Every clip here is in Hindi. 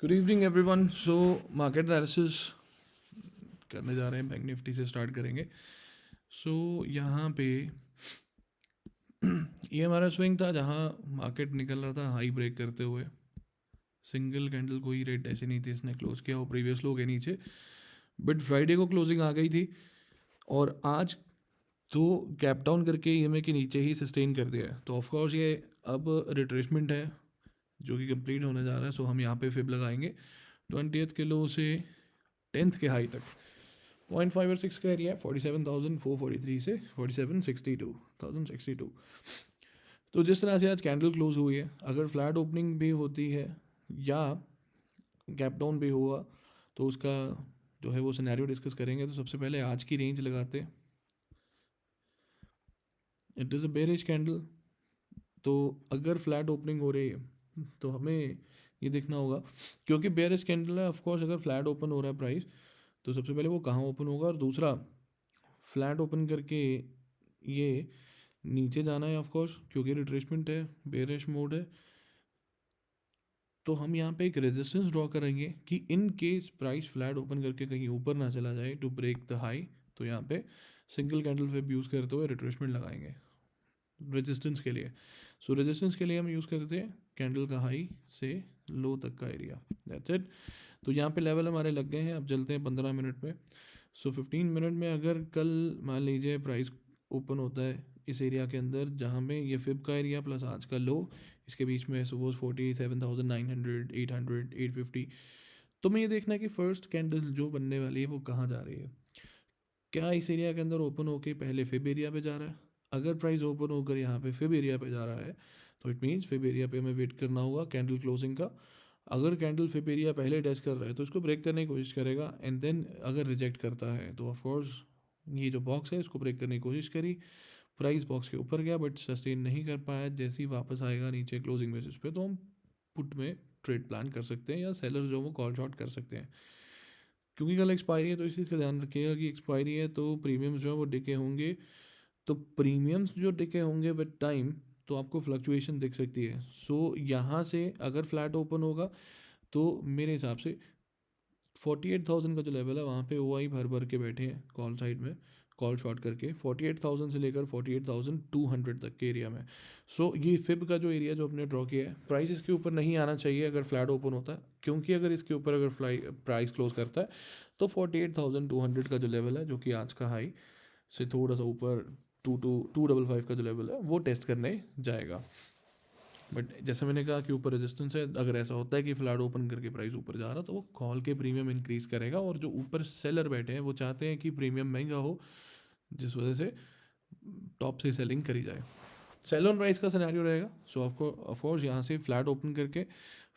Good evening everyone. So market analysis करने जा रहे हैं, बैंक निफ्टी से स्टार्ट करेंगे। सो यहाँ पे ये हमारा स्विंग था जहाँ मार्केट निकल रहा था हाई ब्रेक करते हुए। सिंगल कैंडल कोई रेट ऐसे नहीं थी, इसने क्लोज किया वो प्रीवियस लो के नीचे, बट फ्राइडे को क्लोजिंग आ गई थी और आज तो गैप डाउन करके ईएमए के नीचे ही सस्टेन कर दिया है। तो ऑफकोर्स ये अब रिट्रेसमेंट है जो कि कंप्लीट होने जा रहा है। सो हम यहाँ पे फिब लगाएंगे 20th के लो से 10th के हाई तक। 0.5 और 6 का एरिया है 47,443 से 47,62,062। तो जिस तरह से आज कैंडल क्लोज हुई है, अगर फ्लैट ओपनिंग भी होती है या गैप डाउन भी हुआ तो उसका जो है वो सिनेरियो डिस्कस करेंगे। तो सबसे पहले आज की रेंज लगाते हैं। It is a bearish candle, तो अगर फ्लैट ओपनिंग हो रही है तो हमें ये देखना होगा, क्योंकि बेरिश कैंडल है ऑफकोर्स। अगर फ्लैट ओपन हो रहा है प्राइस तो सबसे पहले वो कहाँ ओपन होगा, और दूसरा फ्लैट ओपन करके ये नीचे जाना है ऑफकोर्स, क्योंकि रिट्रेसमेंट है, बेरिश मोड है। तो हम यहाँ पे एक रेजिस्टेंस ड्रॉ करेंगे कि in case price flat open करके कहीं ऊपर ना चला जाए टू ब्रेक द हाई, तो यहाँ पे सिंगल कैंडल फिब यूज़ करते हुए रिट्रेसमेंट लगाएंगे रेजिस्टेंस के लिए। सो रेजिस्टेंस के लिए हम यूज़ करते हैं कैंडल का हाई से लो तक का एरिया, दैट्स इट। तो यहाँ पे लेवल हमारे लग गए हैं। अब चलते हैं 15 मिनट में। सो 15 मिनट में अगर कल मान लीजिए प्राइस ओपन होता है इस एरिया के अंदर जहाँ में ये फिब का एरिया प्लस आज का लो, इसके बीच में सपोज 47,900, 800, 850, तो मैं ये देखना है कि फर्स्ट कैंडल जो बनने वाली है वो कहाँ जा रही है। क्या इस एरिया के अंदर ओपन होकर पहले फिब एरिया पे जा रहा है? अगर प्राइस ओपन होकर यहाँ पे फिब एरिया पे जा रहा है तो इट मीन्स फिब एरिया पे हमें वेट करना होगा कैंडल क्लोजिंग का। अगर कैंडल फिब एरिया पहले टेस्ट कर रहा है तो इसको ब्रेक करने की कोशिश करेगा, एंड देन अगर रिजेक्ट करता है तो ऑफकोर्स ये जो बॉक्स है इसको ब्रेक करने की कोशिश करी, प्राइस बॉक्स के ऊपर गया बट सस्टेन नहीं कर पाया। जैसे ही वापस आएगा नीचे क्लोजिंग बेसिस पे तो हम पुट में ट्रेड प्लान कर सकते हैं या सेलर जो वो कॉल शॉट कर सकते हैं। क्योंकि कल एक्सपायरी है तो इस चीज़ का ध्यान रखिएगा कि एक्सपायरी है तो प्रीमियम्स जो है वो डिके होंगे। तो प्रीमियम्स जो डिके होंगे विद टाइम तो आपको फ्लक्चुएशन दिख सकती है। सो यहाँ से अगर फ्लैट ओपन होगा तो मेरे हिसाब से 48,000 का जो लेवल है वहाँ पे ओ आई भर भर के बैठे हैं कॉल साइड में, कॉल शॉर्ट करके 48,000 से लेकर 48,200 तक के एरिया में। सो ये फिब का जो एरिया जो हमने ड्रॉ किया है, प्राइस इसके ऊपर नहीं आना चाहिए अगर फ्लैट ओपन होता है, क्योंकि अगर इसके ऊपर अगर प्राइस क्लोज करता है तो 48,200 का जो लेवल है जो कि आज का हाई से थोड़ा सा ऊपर 255 का जो लेवल है वो टेस्ट करने जाएगा। बट जैसे मैंने कहा कि ऊपर रेजिस्टेंस है, अगर ऐसा होता है कि फ्लैट ओपन करके प्राइस ऊपर जा रहा तो वो कॉल के प्रीमियम इंक्रीज़ करेगा, और जो ऊपर सेलर बैठे हैं वो चाहते हैं कि प्रीमियम महंगा हो जिस वजह से टॉप से सेलिंग करी जाए। सेल ऑन प्राइस का सिनेरियो रहेगा। सो आपको ऑफकोर्स यहाँ से फ्लैट ओपन करके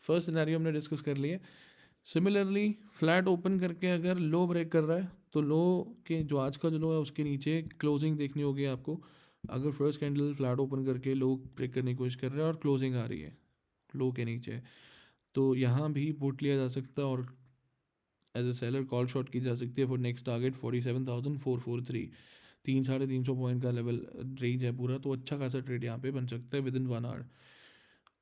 फर्स्ट सिनेरियो हमने डिस्कस कर लिए। सिमिलरली फ्लैट ओपन करके अगर लो ब्रेक कर रहा है तो लो के जो आज का जो लो है उसके नीचे क्लोजिंग देखनी होगी आपको। अगर फर्स्ट कैंडल फ्लैट ओपन करके लो ब्रेक करने की कोशिश कर रहा है और क्लोजिंग आ रही है लो के नीचे, तो यहाँ भी पुट लिया जा सकता है और as a seller call short की जा सकती है फॉर नेक्स्ट टारगेट 47,443। 300-350 पॉइंट का लेवल रेंज है पूरा, तो अच्छा खासा ट्रेड यहाँ पे बन सकता है विद इन 1 आवर।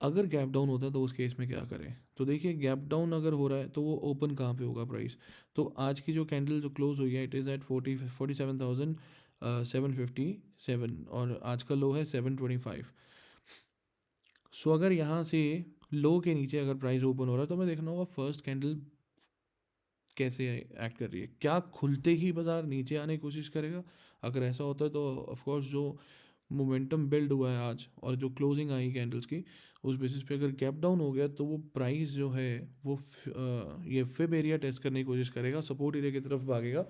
अगर गैप डाउन होता है तो उस केस में क्या करें? तो देखिए गैप डाउन अगर हो रहा है तो वो ओपन कहाँ पे होगा प्राइस? तो आज की जो कैंडल जो क्लोज हुई है इट इज़ एट 47,757 और आज का लो है 725। सो अगर यहाँ से लो के नीचे अगर प्राइस ओपन हो रहा है तो हमें देखना होगा फर्स्ट कैंडल कैसे एक्ट कर रही है। क्या खुलते ही बाज़ार नीचे आने की कोशिश करेगा? अगर ऐसा होता है तो ऑफकोर्स जो मोमेंटम बिल्ड हुआ है आज और जो क्लोजिंग आई कैंडल्स की उस बेसिस पे अगर गैप डाउन हो गया तो वो प्राइस जो है वो ये फिब एरिया टेस्ट करने की कोशिश करेगा, सपोर्ट एरिया की तरफ भागेगा।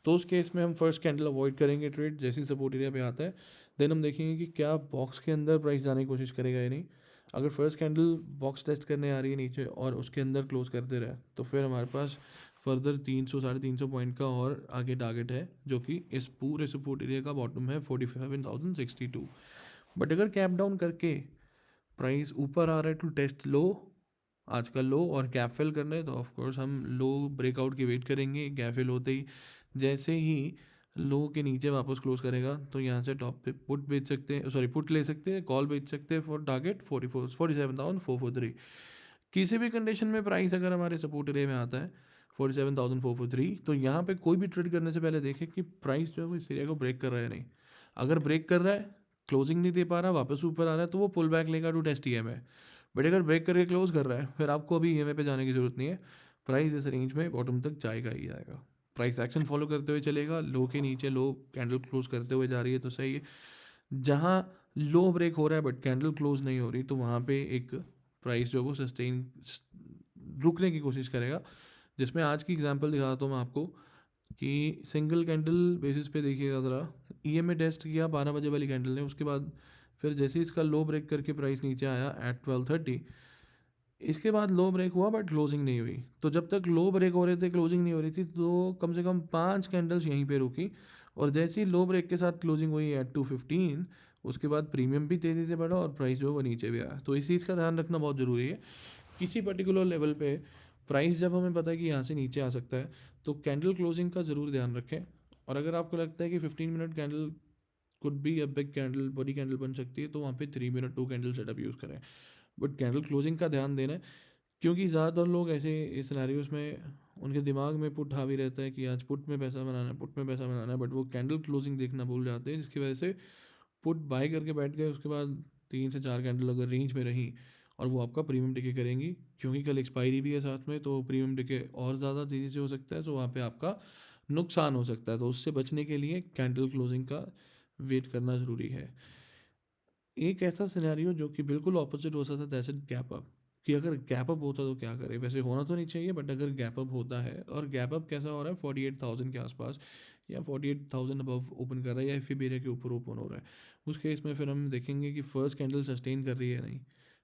तो उस केस में हम फर्स्ट कैंडल अवॉइड करेंगे ट्रेड, जैसे ही सपोर्ट एरिया पे आता है देन हम देखेंगे कि क्या बॉक्स के अंदर प्राइस जाने की कोशिश करेगा या नहीं। अगर फर्स्ट कैंडल बॉक्स टेस्ट करने आ रही है नीचे और उसके अंदर क्लोज करते रहे तो फिर हमारे पास फर्दर 300-350 पॉइंट का और आगे टारगेट है जो कि इस पूरे सपोर्ट एरिया का बॉटम है 47,062। बट अगर कैप डाउन करके प्राइस ऊपर आ रहा है टू टेस्ट लो, आज का लो और गैप फिल करना है तो ऑफकोर्स हम लो ब्रेकआउट की वेट करेंगे। गैप फिल होते ही जैसे ही लो के नीचे वापस क्लोज करेगा तो यहाँ से टॉप पे पुट बेच सकते हैं, सॉरी पुट ले सकते हैं, कॉल बेच सकते हैं फॉर टारगेट 47,443। किसी भी कंडीशन में प्राइस अगर हमारे सपोर्ट एरिया में आता है 47,443, तो यहाँ पे कोई भी ट्रेड करने से पहले देखें कि प्राइस जो है वो इस एरिया को ब्रेक कर रहा है या नहीं। अगर ब्रेक कर रहा है, क्लोजिंग नहीं दे पा रहा, वापस ऊपर आ रहा है, तो वो पुल बैक लेगा टू टेस्ट EMA। बट अगर ब्रेक करके क्लोज कर रहा है, फिर आपको अभी EMA पे जाने की ज़रूरत नहीं है। प्राइस इस रेंज में बॉटम तक जाएगा ही जाएगा। प्राइस एक्शन फॉलो करते हुए चलेगा, लो के नीचे लो कैंडल क्लोज करते हुए जा रही है तो सही है। जहाँ लो ब्रेक हो रहा है बट कैंडल क्लोज नहीं हो रही, तो वहाँ पे एक प्राइस जो है वो सस्टेन रुकने की कोशिश करेगा। जिसमें आज की एग्जांपल दिखाता हूँ मैं आपको कि सिंगल कैंडल बेसिस पे देखिएगा ज़रा, EMA टेस्ट किया 12 बजे वाली कैंडल ने, उसके बाद फिर जैसे इसका लो ब्रेक करके प्राइस नीचे आया एट 12:30, इसके बाद लो ब्रेक हुआ बट क्लोजिंग नहीं हुई। तो जब तक लो ब्रेक हो रहे थे, क्लोजिंग नहीं हो रही थी, तो कम से कम 5 कैंडल्स यहीं पे रुकी। और जैसे ही लो ब्रेक के साथ क्लोजिंग हुई एट 2:15, उसके बाद प्रीमियम भी तेज़ी से बढ़ा और प्राइस जो है वो नीचे भी आया। तो इस चीज़ का ध्यान रखना बहुत ज़रूरी है। किसी पर्टिकुलर लेवल पे प्राइस जब हमें पता है कि यहाँ से नीचे आ सकता है, तो कैंडल क्लोजिंग का ज़रूर ध्यान रखें। और अगर आपको लगता है कि 15 minute candle could be a big candle, बड़ी कैंडल बन सकती है, तो वहाँ पे 3 मिनट 2 कैंडल सेटअप यूज़ करें। बट कैंडल क्लोजिंग का ध्यान देना है, क्योंकि ज़्यादातर लोग ऐसे इस सिनेरियोस में उनके दिमाग में पुट हावी रहता है कि आज पुट में पैसा बनाना है, पुट में पैसा बनाना है, बट वो कैंडल क्लोजिंग देखना भूल जाते हैं, जिसकी वजह से पुट बाय करके बैठ गए, उसके बाद 3 से 4 कैंडल अगर रेंज में रही और वो आपका प्रीमियम डिके करेंगी, क्योंकि कल एक्सपायरी भी है साथ में, तो प्रीमियम डिके और ज़्यादा तेज़ी से हो सकता है, तो वहाँ पे आपका नुकसान हो सकता है। तो उससे बचने के लिए कैंडल क्लोजिंग का वेट करना ज़रूरी है। एक ऐसा सिनेरियो जो कि बिल्कुल ऑपोजिट हो सकता है, दैट्स इट गैप अप। कि अगर गैप अप होता तो क्या करें, वैसे होना तो नहीं चाहिए, बट अगर गैप अप होता है, और गैप अप कैसा हो रहा है 48,000 के आसपास या 48,000 अबव ओपन कर रहा है, या फिर एरिया के ऊपर ओपन हो रहा है, उस केस में फिर हम देखेंगे कि फर्स्ट कैंडल सस्टेन कर रही है नहीं।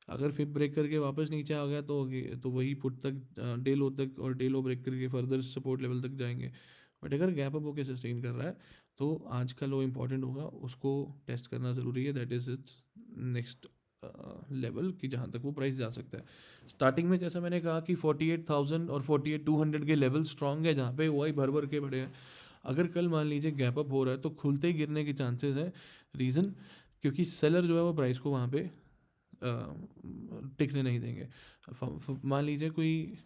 अगर फिर ब्रेक करके वापस नीचे आ गया तो वही पुट तक डे लो तक, और डे लो ब्रेक करके फर्दर सपोर्ट लेवल तक जाएंगे। बट अगर गैप अप होकर सस्टेन कर रहा है, तो आज का लो इंपॉर्टेंट होगा, उसको टेस्ट करना ज़रूरी है। That is it's next level कि जहाँ तक वो प्राइस जा सकता है। स्टार्टिंग में जैसा मैंने कहा कि 48,000 और 48,200 के लेवल स्ट्रॉन्ग है, जहाँ पे वही भर भर के बढ़े हैं। अगर कल मान लीजिए गैप अप हो रहा है, तो खुलते ही गिरने के चांसेस हैं। रीज़न, क्योंकि सेलर जो है वो प्राइस को वहाँ पे टिकने नहीं देंगे। मान लीजिए कोई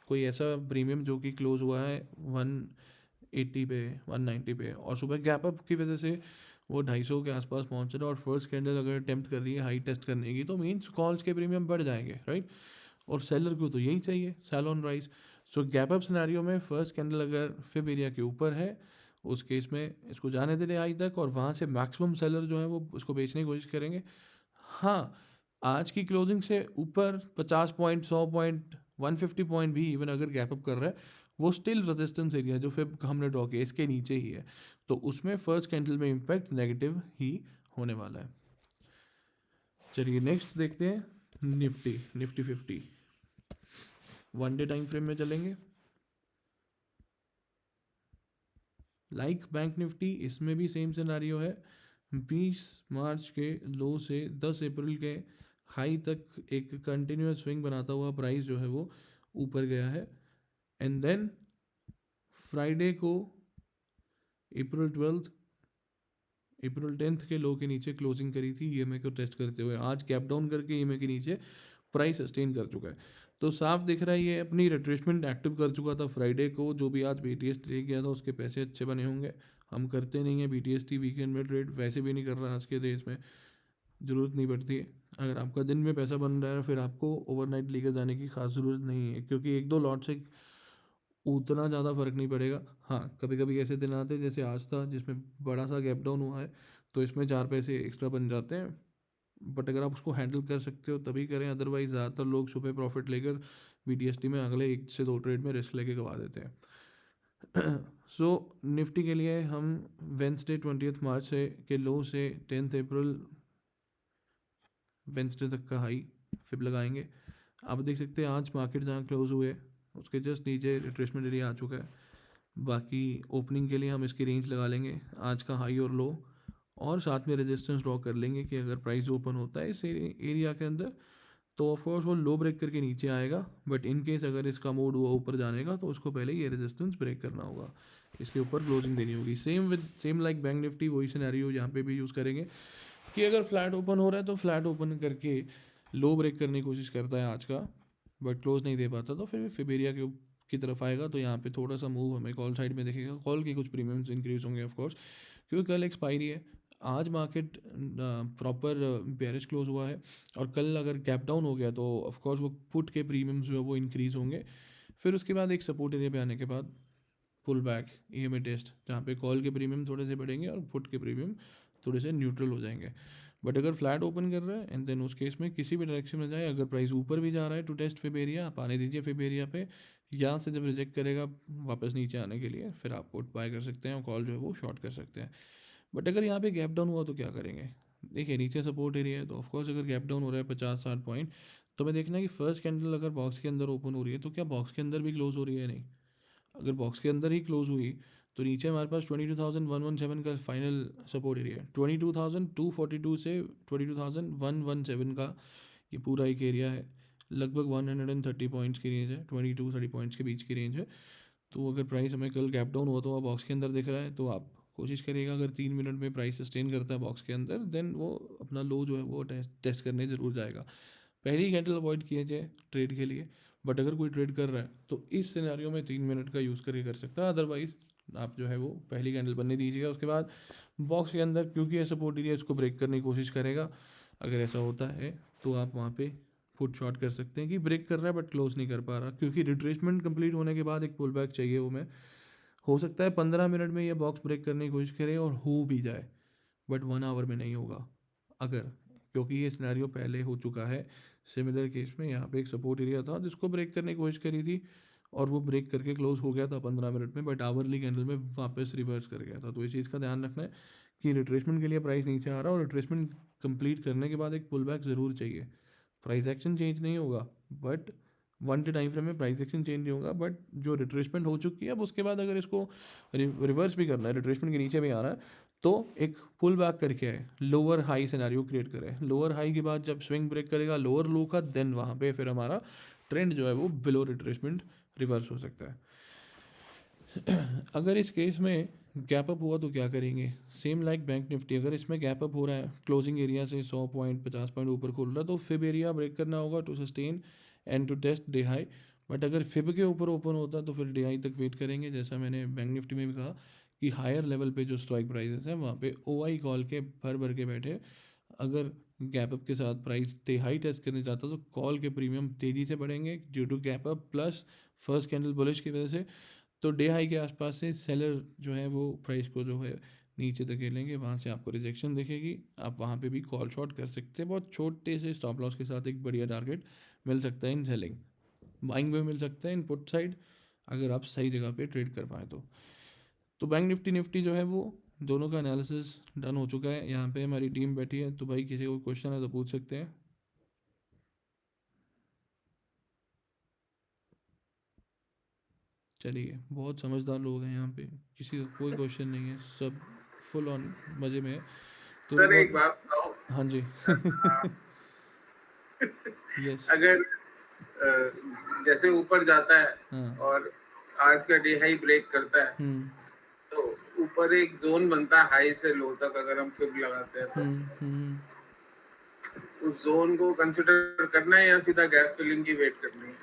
कोई ऐसा प्रीमियम जो कि क्लोज हुआ है 180 पे, 190 पे, और सुबह गैप अप की वजह से वो 250 के आसपास पहुंच रहा है, और फर्स्ट कैंडल अगर अटेम्प्ट कर रही है हाई टेस्ट करने की, तो मीन्स कॉल्स के प्रीमियम बढ़ जाएंगे, राइट। और सेलर को तो यही चाहिए, sell on rise. So gap up scenario में फर्स्ट कैंडल अगर फिब एरिया के ऊपर है, उस केस में इसको जाने दे रहे हाई तक, और वहाँ से मैक्सिमम सेलर जो है वो उसको बेचने की कोशिश करेंगे। हाँ, आज की क्लोजिंग से ऊपर 50 पॉइंट, 100 पॉइंट, 150 पॉइंट भी इवन अगर गैप अप कर रहा है, वो स्टिल रेजिस्टेंस एरिया जो फिर हमने ड्रॉ किया इसके नीचे ही है, तो उसमें फर्स्ट कैंडल में इम्पैक्ट नेगेटिव ही होने वाला है। चलिए नेक्स्ट देखते हैं, Nifty 50 one day time frame में चलेंगे। लाइक बैंक निफ्टी, इसमें भी सेम सिनारियो है। 20 मार्च के लो से 10 अप्रैल के हाई तक एक कंटिन्यूस स्विंग बनाता हुआ प्राइस जो है वो ऊपर गया है, एंड देन फ्राइडे को अप्रैल 10 के लो के नीचे क्लोजिंग करी थी EMA को टेस्ट करते हुए। आज कैप डाउन करके EMA के नीचे प्राइस सस्टेन कर चुका है। तो साफ दिख रहा है ये अपनी रिट्रेसमेंट एक्टिव कर चुका था फ्राइडे को। जो भी आज BTS ले गया था उसके पैसे अच्छे बने होंगे। हम करते नहीं है BTST वीकेंड में ट्रेड, वैसे भी नहीं कर रहा आज के देश में, ज़रूरत नहीं पड़ती है। अगर आपका दिन में पैसा बन रहा है, फिर आपको ओवरनाइट लेकर जाने की खास ज़रूरत नहीं है, क्योंकि एक दो लॉट से उतना ज़्यादा फ़र्क नहीं पड़ेगा। हाँ, कभी कभी ऐसे दिन आते हैं जैसे आज था, जिसमें बड़ा सा गैप डाउन हुआ है, तो इसमें 4 पैसे एक्स्ट्रा बन जाते हैं। बट अगर आप उसको हैंडल कर सकते हो तभी करें, अदरवाइज़ ज़्यादातर लोग सुबह प्रॉफिट लेकर BTST में अगले 1 से 2 ट्रेड में रिस्क लेके गवा देते हैं। सो निफ्टी के लिए हम वेंसडे 20 मार्च से के लो से 10 अप्रैल वेंसडे तक का हाई फिब लगाएंगे। आप देख सकते हैं आज मार्केट जहाँ क्लोज हुए उसके जस्ट नीचे रिट्रेसमेंट एरिया आ चुका है। बाकी ओपनिंग के लिए हम इसकी रेंज लगा लेंगे, आज का हाई और लो, और साथ में रेजिस्टेंस ड्रॉ कर लेंगे कि अगर प्राइस ओपन होता है इस एरिया के अंदर, तो ऑफकोर्स वो लो ब्रेक करके नीचे आएगा। बट इन केस अगर इसका मोड हुआ ऊपर जाने का, तो उसको पहले ये रेजिस्टेंस ब्रेक करना होगा, इसके ऊपर क्लोजिंग देनी होगी। सेम लाइक बैंक निफ्टी, वही सिनेरियो यहाँ पे भी यूज़ करेंगे कि अगर फ्लैट ओपन हो रहा है तो फ्लैट ओपन करके लो ब्रेक करने की कोशिश करता है आज का, बट क्लोज नहीं दे पाता, तो फिर फिबेरिया की तरफ आएगा। तो यहाँ पे थोड़ा सा मूव हमें कॉल साइड में दिखेगा, कॉल की कुछ प्रीमियम्स इंक्रीज होंगे ऑफ कोर्स, क्योंकि कल एक्सपायरी है। आज मार्केट प्रॉपर बेयरिश क्लोज हुआ है, और कल अगर गैप डाउन हो गया तो ऑफ कोर्स वो पुट के प्रीमियम्स जो है वो इंक्रीज होंगे। फिर उसके बाद एक सपोर्ट एरिया पे आने के बाद पुल बैक EMA टेस्ट, जहाँ पे कॉल के प्रीमियम थोड़े से बढ़ेंगे और पुट के प्रीमियम थोड़े से न्यूट्रल हो जाएंगे। बट अगर फ्लैट ओपन कर रहा है एंड देन उस केस में किसी भी डायरेक्शन में जाए, अगर प्राइस ऊपर भी जा रहा है टू टेस्ट फिब एरिया, आप आने दीजिए फिब एरिया पे। यहाँ से जब रिजेक्ट करेगा वापस नीचे आने के लिए, फिर आप पुट बाय कर सकते हैं और कॉल जो है वो शॉर्ट कर सकते हैं। बट अगर यहाँ पे गैप डाउन हुआ तो क्या करेंगे? देखिए नीचे सपोर्ट एरिया है, तो ऑफकोर्स अगर गैप डाउन हो रहा है 50-60 पॉइंट, तो मैं देखना है कि फर्स्ट कैंडल अगर बॉक्स के अंदर ओपन हो रही है तो क्या बॉक्स के अंदर भी क्लोज हो रही है? नहीं। अगर बॉक्स के अंदर ही क्लोज हुई तो नीचे हमारे पास 22,117 का फाइनल सपोर्ट एरिया है। 22,242 से 22,117 का ये पूरा एक एरिया है, लगभग 130 पॉइंट्स की रेंज है, 22-30 पॉइंट्स के बीच की रेंज है। तो अगर प्राइस हमें कल गैप डाउन हुआ तो बॉक्स के अंदर दिख रहा है, तो आप कोशिश करिएगा अगर 3 मिनट में प्राइस सस्टेन करता है बॉक्स के अंदर, देन वो अपना लो जो है वो टेस्ट करने ज़रूर जाएगा। पहली कैंडल अवॉइड किया जाए ट्रेड के लिए, बट अगर कोई ट्रेड कर रहा है तो इस सिनेरियो में 3 मिनट का यूज़ करके कर सकता है। अदरवाइज़ आप जो है वो पहली कैंडल बनने दीजिएगा, उसके बाद बॉक्स के अंदर क्योंकि ये सपोर्ट एरिया इसको ब्रेक करने की कोशिश करेगा। अगर ऐसा होता है तो आप वहाँ पे फुट शॉर्ट कर सकते हैं कि ब्रेक कर रहा है बट क्लोज नहीं कर पा रहा, क्योंकि रिट्रेसमेंट कंप्लीट होने के बाद एक पुल बैक चाहिए। वो मैं हो सकता है 15 मिनट में ये बॉक्स ब्रेक करने की कोशिश करे और हो भी जाए, बट 1 आवर में नहीं होगा अगर, क्योंकि ये सिनेरियो पहले हो चुका है सिमिलर केस में। यहाँ पे एक सपोर्ट एरिया था जिसको ब्रेक करने की कोशिश करी थी और वो ब्रेक करके क्लोज हो गया था 15 मिनट में, बट आवरली कैंडल में वापस रिवर्स कर गया था। तो इस चीज़ का ध्यान रखना है कि रिट्रेसमेंट के लिए प्राइस नीचे आ रहा है और रिट्रेसमेंट कंप्लीट करने के बाद एक पुल बैक ज़रूर चाहिए। प्राइस एक्शन चेंज नहीं होगा, बट 1 डे टाइम फ्रेम में प्राइस एक्शन चेंज नहीं होगा, बट जो रिट्रेसमेंट हो चुकी है अब उसके बाद अगर इसको रिवर्स भी करना है, रिट्रेसमेंट के नीचे भी आना है, तो एक पुल बैक करके आए, लोअर हाई सिनेरियो क्रिएट करें। लोअर हाई के बाद जब स्विंग ब्रेक करेगा लोअर लो का, देन वहाँ पे फिर हमारा ट्रेंड जो है वो बिलो रिट्रेसमेंट रिवर्स हो सकता है। अगर इस केस में गैप अप हुआ तो क्या करेंगे? सेम लाइक बैंक निफ्टी, अगर इसमें गैप अप हो रहा है क्लोजिंग एरिया से 100 पॉइंट 50 पॉइंट ऊपर खुल रहा है, तो फिब एरिया ब्रेक करना होगा to sustain and to test day high. But अगर फिब के ऊपर ओपन होता है तो फिर डे हाई तक वेट करेंगे। जैसा मैंने बैंक निफ्टी में भी कहा कि हायर लेवल पे जो स्ट्राइक प्राइसेस हैं वहाँ पे OI कॉल के भर के बैठे, अगर गैप अप के साथ प्राइस डे हाई टेस्ट करने जाता तो कॉल के प्रीमियम तेज़ी से बढ़ेंगे due to gap up plus first candle bullish की वजह से। तो डे हाई के आसपास से सेलर जो है वो प्राइस को जो है नीचे धकेलेंगे, वहाँ से आपको रिजेक्शन दिखेगी, आप वहाँ पे भी कॉल शॉर्ट कर सकते हैं। बहुत छोटे से स्टॉप लॉस के साथ एक बढ़िया टारगेट मिल सकता है इन सेलिंग, बाइंग में मिल सकता है इन पुट साइड, अगर आप सही जगह पे ट्रेड कर पाएँ तो बैंक निफ्टी जो है वो दोनों का एनालिसिस डन हो चुका है। यहाँ पे हमारी टीम बैठी है, तो भाई किसी को क्वेश्चन है तो पूछ सकते हैं। चलिए, बहुत समझदार लोग हैं यहाँ पे, किसी का कोई क्वेश्चन नहीं है, सब फुल ऑन मज़े में है। तो सर एक रिकॉर्ड, बात बताओ, हाँ जी। यस। अगर जैसे ऊपर जाता है हाँ। और आज का डे हाई ब्रेक करता है, हम्म तो ऊपर एक जोन बनता है हाई से लो तक, अगर हम फिब लगाते हैं तो हम्म। उस जोन को कंसिडर करना है या सीधा गैप फिलिंग की वेट करनी है?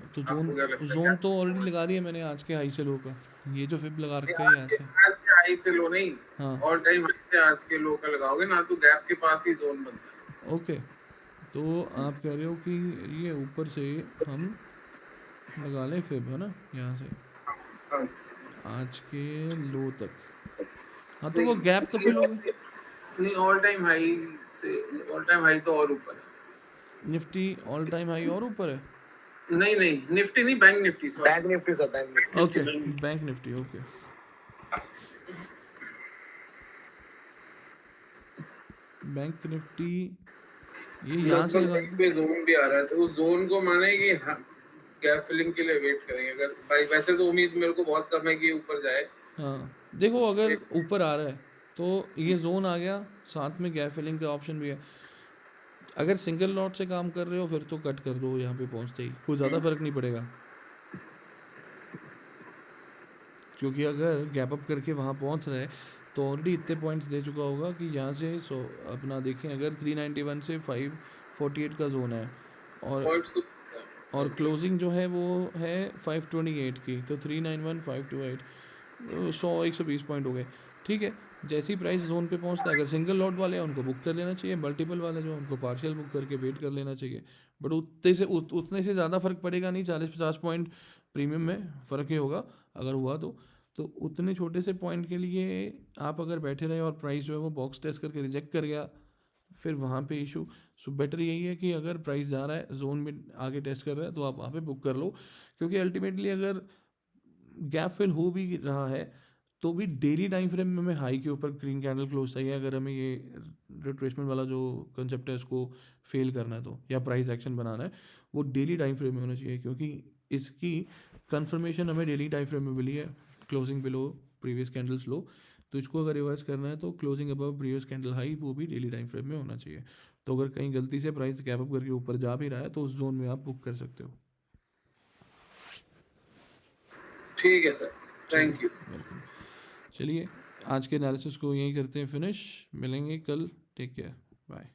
तो आपको क्या लगता है जोन क्या? तो ऑलरेडी लगा दिया मैंने आज के हाई से लो का, ये जो फिब लगा नहीं, रखा है यहाँ से। आज के हाई से लो नहीं, हाँ। ऑल टाइम हाई से आज के लो का लगाओगे ना, तो गैप के पास ही जोन बनता ओके, तो आप कह रहे हो कि ये ऊपर से हम लगा लें फिब, है ना, यहाँ से है। हाँ, आज के लो तक। हाँ तो वो गैप तो फिल हो गया। नहीं नहीं, ऑल टाइम हाई से, ऑल टाइम हाई तो और ऊपर है। निफ्टी ऑल टाइम हाई और ऊपर है? नहीं नहीं, निफ्टी नहीं, bank Nifty, bank Nifty sir, bank Nifty. Okay, bank Nifty, okay. Bank Nifty ये यहाँ से लगभग लगा कहीं पे जोन भी आ रहा है, तो उस जोन को माने कि गैप फिलिंग के लिए वेट करेंगे। अगर भाई वैसे तो उम्मीद मेरे को बहुत कम है कि ऊपर जाए। हाँ देखो, अगर ऊपर आ रहा है तो ये जोन आ गया, साथ में गैप फिलिंग का ऑप्शन भी है। अगर सिंगल लॉट से काम कर रहे हो फिर तो कट कर दो यहाँ पे पहुँचते ही, कोई ज़्यादा फर्क नहीं पड़ेगा, क्योंकि अगर गैप अप करके वहाँ पहुँच रहा है तो ऑलरेडी इतने पॉइंट्स दे चुका होगा कि यहाँ से अपना देखें, अगर 391 से 548 का जोन है और पॉइंट्स तो और क्लोजिंग जो है वो है 528 की, तो 391,528, 100-120 पॉइंट हो गए। ठीक है, जैसी प्राइस जोन पे पहुंचता है, अगर सिंगल लॉट वाले हैं उनको बुक कर लेना चाहिए, मल्टीपल वाले जो हैं उनको पार्शियल बुक करके वेट कर लेना चाहिए। बट उतने से ज़्यादा फर्क पड़ेगा नहीं, 40-50 पॉइंट प्रीमियम में फ़र्क ही होगा अगर हुआ तो उतने छोटे से पॉइंट के लिए आप अगर बैठे रहे और प्राइस जो है वो बॉक्स टेस्ट करके रिजेक्ट कर गया, फिर वहाँ पे इशू। सो बेटर यही है कि अगर प्राइस जा रहा है जोन में आगे टेस्ट कर रहा है तो आप वहाँ पे बुक कर लो, क्योंकि अल्टीमेटली अगर गैप फिल हो भी रहा है तो भी डेली टाइम फ्रेम में हमें हाई के ऊपर ग्रीन कैंडल क्लोज चाहिए, अगर हमें ये रिट्रेसमेंट वाला जो कंसेप्ट है इसको फेल करना है तो, या प्राइस एक्शन बनाना है, वो डेली टाइम फ्रेम में होना चाहिए, क्योंकि इसकी कंफर्मेशन हमें डेली टाइम फ्रेम में मिली है, क्लोजिंग बिलो प्रीवियस कैंडल्स लो। तो इसको अगर रिवर्स करना है तो closing above previous candle high वो भी डेली टाइम फ्रेम में होना चाहिए। तो अगर कहीं गलती से प्राइस गैप अप करके ऊपर जा भी रहा है तो उस जोन में आप बुक कर सकते हो। ठीक है सर, थैंक यू। वेलकम। चलिए आज के एनालिसिस को यहीं करते हैं फिनिश, मिलेंगे कल, टेक केयर, बाय।